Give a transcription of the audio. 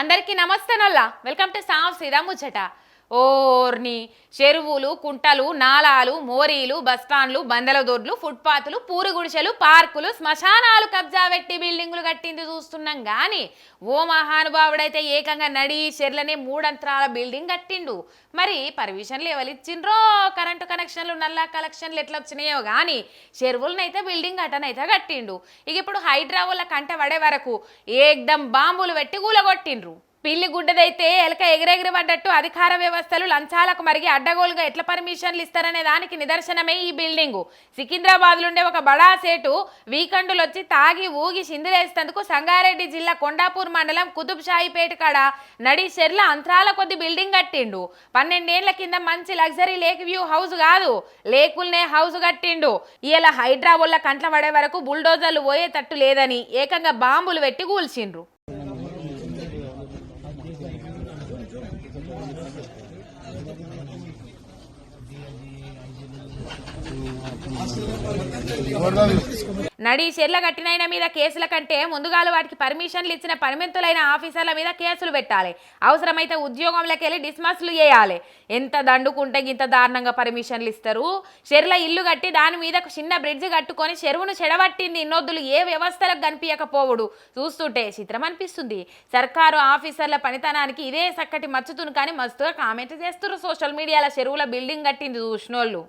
అందరికీ నమస్తే నల్లా వెల్కమ్ టు సాఫ్ సీదా ముచ్చట. ఓర్ని చెరువులు, కుంటలు, నాలాలు, మోరీలు, బస్టాండ్లు, బందల దొడ్లు, ఫుట్పాత్లు, పూరి గుడిసెలు, పార్కులు, శ్మశానాలు కబ్జా పెట్టి బిల్డింగులు కట్టింది చూస్తున్నాం. కానీ ఓ మహానుభావుడైతే ఏకంగా నడి చెర్లనే 3 అంతరాల బిల్డింగ్ కట్టిండు. మరి పర్మిషన్లు ఎవరిచ్చిండ్రో, కరెంటు కనెక్షన్లు, నల్లా కలెక్షన్లు ఎట్లా వచ్చినాయో కానీ చెరువులనైతే బిల్డింగ్ అటనైతే కట్టిండు. ఇక ఇప్పుడు హైడ్రావుల కంట పడే వరకు ఏకదం బాంబులు పెట్టి కూలగొట్టిండ్రు. పిల్లి గుడ్డదైతే ఎలక ఎగిరెగిరి పడ్డట్టు అధికార వ్యవస్థలు లంచాలకు మరిగి అడ్డగోలుగా ఎట్లా పర్మిషన్లు ఇస్తారనే దానికి నిదర్శనమే ఈ బిల్డింగు. సికింద్రాబాద్లుండే ఒక బడా సేటు వీకెండులు వచ్చి తాగి ఊగి సిందులేసేందుకు సంగారెడ్డి జిల్లా కొండాపూర్ మండలం కుతుబ్షాయిపేట కాడ నడి చెర్ల అంతరాల కొద్ది బిల్డింగ్ కట్టిండు. 12 ఏళ్ల కింద మంచి లగ్జరీ లేక్ వ్యూ హౌస్ కాదు, లేకుల్నే హౌస్ కట్టిండు. ఇలా హైడ్రావోళ్ళ కంట్ల పడే వరకు బుల్డోజర్లు పోయేటట్టు లేదని ఏకంగా బాంబులు పెట్టి కూల్చిండ్రు. నడి చెర్ల కట్టినైన మీద కేసుల కంటే ముందుగాలు వాటికి పర్మిషన్లు ఇచ్చిన పరిమితులైన ఆఫీసర్ల మీద కేసులు పెట్టాలి. అవసరమైతే ఉద్యోగంలోకి వెళ్ళి డిస్మస్లు చేయాలి. ఎంత దండుకుంటే ఇంత దారుణంగా పర్మిషన్లు ఇస్తారు. చెర్ల ఇల్లు కట్టి దాని మీద చిన్న బ్రిడ్జ్ కట్టుకొని చెరువును చెడబట్టింది ఇన్నొద్దులు ఏ వ్యవస్థలకు కనిపించకపోవడు చూస్తుంటే చిత్రం అనిపిస్తుంది. సర్కారు ఆఫీసర్ల పనితనానికి ఇదే చక్కటి మచ్చుతును కానీ మస్తుగా కామెంట్ చేస్తున్నారు సోషల్ మీడియాలో చెరువుల బిల్డింగ్ కట్టింది చూసినోళ్ళు.